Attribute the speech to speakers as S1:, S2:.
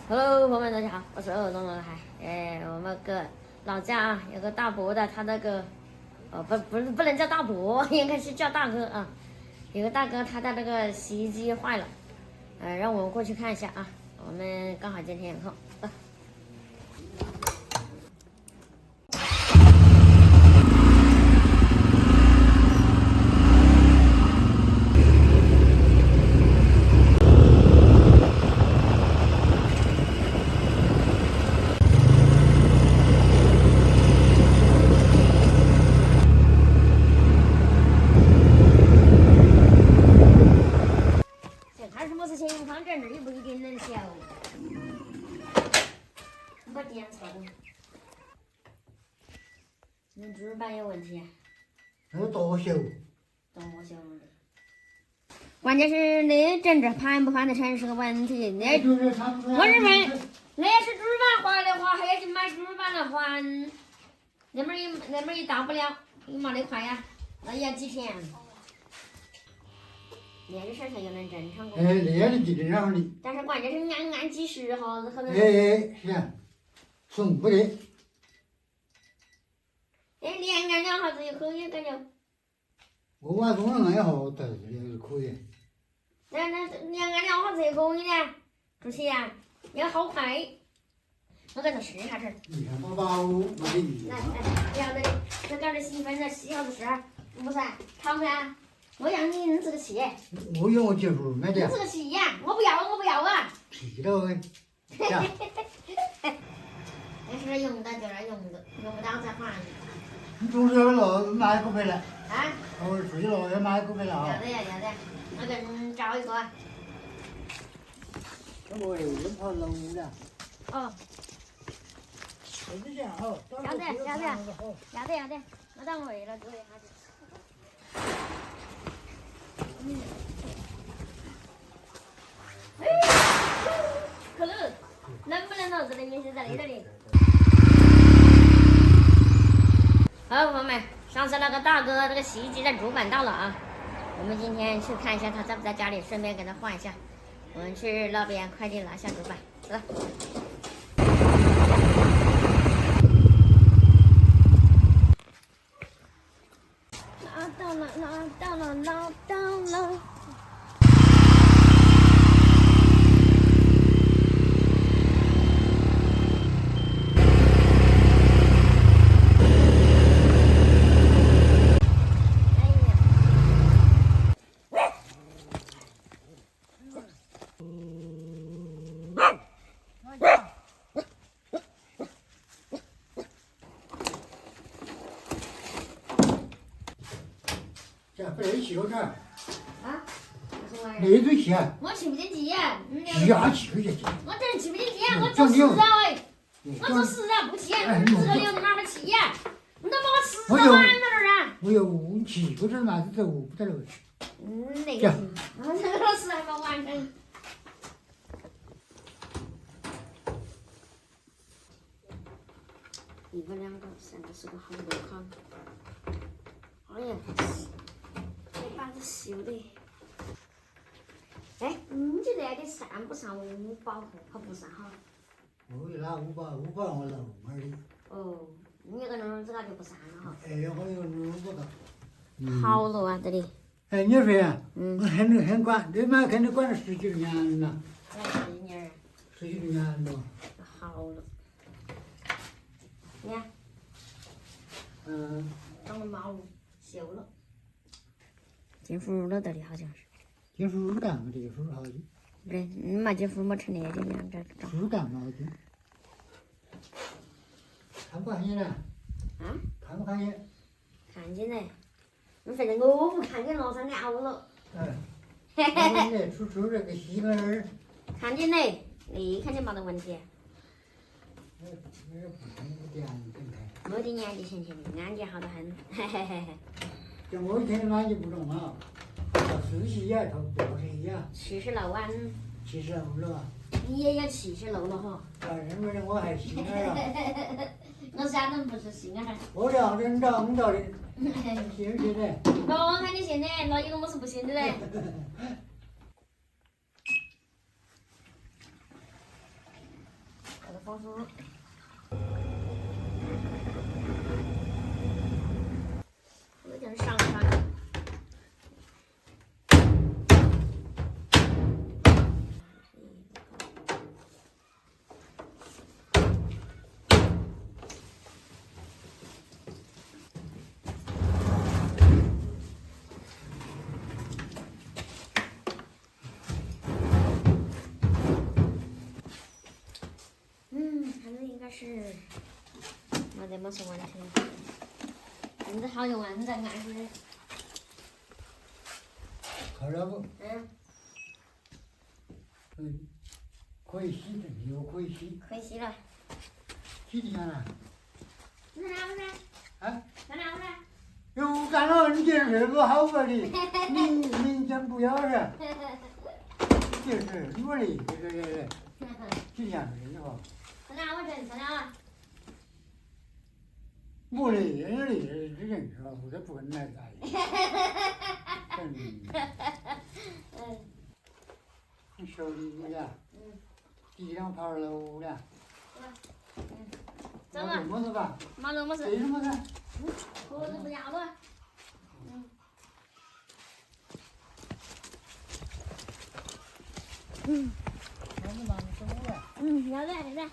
S1: Hello，朋友们，大家好，我是二龙龙海。我们个老家啊，有个大伯的，他那个，不能叫大伯，应该是叫大哥啊。有个大哥，他的那个洗衣机坏了，让我们过去看一下啊。我们刚好今天有空。看什么事情放这儿也不一定能修，不点错的。那主板有问题啊？
S2: 那多修？
S1: 多修的。关键是那整这盘不盘得成是个问题。那我认为那是主板坏的话，还要去买主板来还。那么一到不了，你没得快呀，那要几天？那个事儿才就能正常过。
S2: 那个就正常的。
S1: 但是关键是按计时哈，可能。
S2: 是啊，送不得。
S1: 你按两下子就可以，感觉。
S2: 我晚上按一下，对，也是可以。
S1: 那你按两下子也可以的，主席啊，要好快。我给他试一下子。
S2: 你看宝宝没得意
S1: 来，不要得的，这搞点兴奋点，细下子试，不是？好噻。我要你这个气，
S2: 我有我结束没得。
S1: 你这个气呀，我不要啊！
S2: 气到喂，呀！
S1: 那是用的就那用的，用不到再还。
S2: 你总是要了买股票了。
S1: 啊？
S2: 我出去了要买股票了啊。
S1: 要得，我给你找一个。
S2: 我又跑楼了。
S1: 哦。
S2: 就是这样哦。
S1: 要得，我等我为了做一下子。可乐，能不能到这里面是在那里？好，朋友们，上次那个大哥这个洗衣机的主板到了啊，我们今天去看一下他在不在家里，顺便给他换一下。我们去那边快递拿下主板，走。拿到了。
S2: 不能气到这儿。
S1: 啊？
S2: 那嘴气啊！
S1: 我气不进去呀！
S2: 气啊气可以气。
S1: 我这人气不进去呀！我做事啊喂！我做事啊不气啊！你这个有哪个气呀？你都把我事都完了这啊！
S2: 我有气过这嘛子走不得了。
S1: 那个气，我这个事还没完成。一个两个三个四个好多炕。哎呀！这把子修的。哎，你觉得的上不上五保和不上哈？
S2: 我有那五保我漏门的。
S1: 哦，你这个儿子就不上了哈。
S2: 哎，我有5个。
S1: 好了啊，这里。
S2: 哎，你说呀？我很管，你妈肯定管了10几年了。
S1: 10几年。
S2: 10几年了。
S1: 好了。你看。长了毛，修了。进屋了，这里好像是。
S2: 进屋干嘛？这个屋好的。
S1: 对，你嘛进屋没成那点样这。
S2: 屋干嘛的？看不看见了？
S1: 啊？
S2: 看不看见？
S1: 看见了。反正我不看见楼上熬了。
S2: 嘿嘿嘿。出这个西门儿。
S1: 看见嘞，你看见没得问题。没得年纪轻轻的，安检好得很，嘿嘿嘿嘿。
S2: 像我以前的安检不中啊，40呀，他不是一样。
S1: 76啊
S2: 76了。
S1: 你也要76了哈。
S2: 认为我还新儿啊。
S1: 我啥都不是新儿。
S2: 我这人长的，新的。
S1: 我看你新的，那有我是不新的嘞。放松。有点上山。反正应该是没得么什问题。蚊子好用蚊子，还是
S2: 烤了不？
S1: 嗯，
S2: 可以洗的，又可以洗，
S1: 可以洗了。
S2: 洗的干啥？
S1: 你在哪不是？
S2: 啊？
S1: 在哪不是？
S2: 又干了，你这事不好吧的？明天不要了。这是我的，这，几天没的哈。
S1: 在哪我认识了。
S2: 我的人是吧？我这不跟来在。你手里你俩，地上跑楼了。
S1: 走吧。
S2: 没事吧？
S1: 没事没事。
S2: 对什么事？
S1: 我都不要了。
S2: 还是忙着走了。
S1: 要得要得。